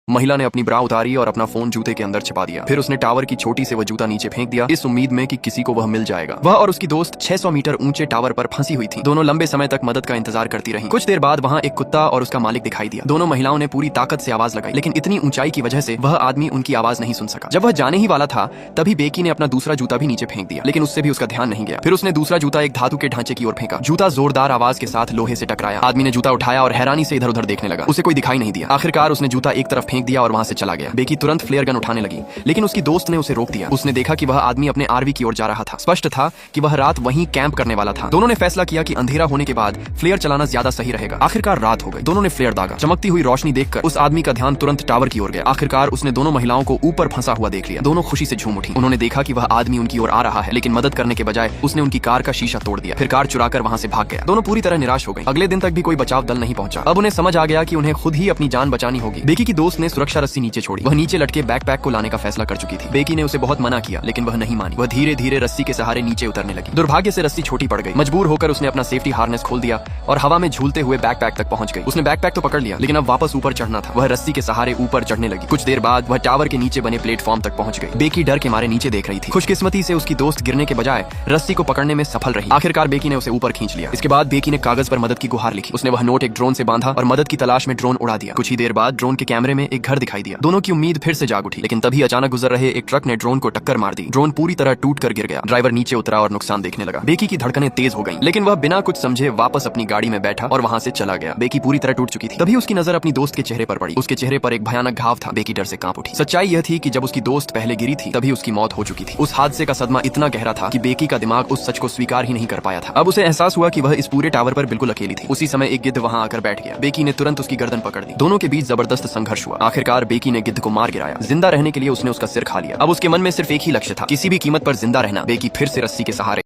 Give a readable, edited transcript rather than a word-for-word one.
महिला ने अपनी ब्रा उतारी और अपना फोन जूते के अंदर छिपा दिया। फिर उसने टावर की छोटी से वह जूता नीचे फेंक दिया, इस उम्मीद में कि किसी को वह मिल जाएगा। वह और उसकी दोस्त 600 मीटर ऊंचे टावर पर फंसी हुई थी। दोनों लंबे समय तक मदद का इंतजार करती रहीं। कुछ देर बाद वहां एक कुत्ता और उसका मालिक दिखाई दिया। दोनों महिलाओं ने पूरी ताकत से आवाज लगाई, लेकिन इतनी ऊंचाई की वजह से वह आदमी उनकी आवाज नहीं सुन सका। जब वह जाने ही वाला था तभी बेकी ने अपना दूसरा जूता भी नीचे फेंक दिया, लेकिन उससे भी उसका ध्यान नहीं गया। फिर उसने दूसरा जूता एक धातु के ढांचे की ओर फेंका। जूता जोरदार आवाज के साथ लोहे से टकराया। आदमी ने जूता उठाया और हैरानी से इधर उधर देखने लगा। उसे कोई दिखाई नहीं दिया। आखिरकार उसने जूता एक तरफ फेंक दिया और वहां से चला गया। बेकी तुरंत फ्लेयर गन उठाने लगी, लेकिन उसकी दोस्त ने उसे रोक दिया। उसने देखा कि वह आदमी अपने आरवी की ओर जा रहा था। स्पष्ट था कि वह रात वहीं कैंप करने वाला था। दोनों ने फैसला किया कि अंधेरा होने के बाद फ्लेयर चलाना ज्यादा सही रहेगा। आखिरकार रात हो गई। दोनों ने फ्लेयर दागा। चमकती हुई रोशनी देखकर उस आदमी का ध्यान तुरंत टावर की ओर गया। आखिरकार उसने दोनों महिलाओं को ऊपर फंसा हुआ देख लिया। दोनों खुशी से झूम उठी। उन्होंने देखा कि वह आदमी उनकी ओर आ रहा है, लेकिन मदद करने के बजाय उसने उनकी कार का शीशा तोड़ दिया। फिर कार चुराकर वहां से भाग गया। दोनों पूरी तरह निराश हो गए। अगले दिन तक भी कोई बचाव दल नहीं पहुंचा। अब उन्हें समझ आ गया कि उन्हें खुद ही अपनी जान बचानी होगी। बेकी की दोस्त ने सुरक्षा रस्सी नीचे छोड़ी। वह नीचे लटके बैकपैक को लाने का फैसला कर चुकी थी। बेकी ने उसे बहुत मना किया, लेकिन वह नहीं मानी। वह धीरे धीरे रस्सी के सहारे नीचे उतरने लगी। दुर्भाग्य से रस्सी छोटी पड़ गई। मजबूर होकर उसने अपना सेफ्टी हार्नेस खोल दिया और हवा में झूलते हुए बैकपैक तक पहुंच गई। उसने बैकपैक तो पकड़ लिया, लेकिन अब वापस ऊपर चढ़ना था। वह रस्सी के सहारे ऊपर चढ़ने लगी। कुछ देर बाद वह टावर के नीचे बने प्लेटफॉर्म तक पहुंच गई। बेकी डर के मारे नीचे देख रही थी। खुशकिस्मती से उसकी दोस्त गिरने के बजाय रस्सी को पकड़ने में सफल रही। आखिरकार बेकी ने उसे ऊपर खींच लिया। इसके बाद बेकी ने कागज पर मदद की गुहार लिखी। उसने वह नोट एक ड्रोन से बांधा और मदद की तलाश में ड्रोन उड़ा दिया। कुछ ही देर बाद ड्रोन के कैमरे में एक घर दिखाई दिया। दोनों की उम्मीद फिर से जाग उठी, लेकिन तभी अचानक गुजर रहे एक ट्रक ने ड्रोन को टक्कर मार दी। ड्रोन पूरी तरह टूट कर गिर गया। ड्राइवर नीचे उतरा और नुकसान देखने लगा। बेकी की धड़कनें तेज हो गईं, लेकिन वह बिना कुछ समझे वापस अपनी गाड़ी में बैठा और वहां से चला गया। बेकी पूरी तरह टूट चुकी थी। तभी उसकी नजर अपनी दोस्त के चेहरे पर पड़ी। उसके चेहरे पर एक भयानक घाव था। बेकी डर से कांप उठी। सच्चाई यह थी कि जब उसकी दोस्त पहले गिरी थी तभी उसकी मौत हो चुकी थी। उस हादसे का सदमा इतना गहरा था कि बेकी का दिमाग उस सच को स्वीकार ही नहीं कर पाया था। अब उसे एहसास हुआ कि वह इस पूरे टावर पर बिल्कुल अकेली थी। उसी समय एक गिद्ध वहां आकर बैठ गया। बेकी ने तुरंत उसकी गर्दन पकड़ ली। दोनों के बीच जबरदस्त संघर्ष हुआ। आखिरकार बेकी ने गिद्ध को मार गिराया। जिंदा रहने के लिए उसने उसका सिर खा लिया। अब उसके मन में सिर्फ एक ही लक्ष्य था, किसी भी कीमत पर जिंदा रहना। बेकी फिर से रस्सी के सहारे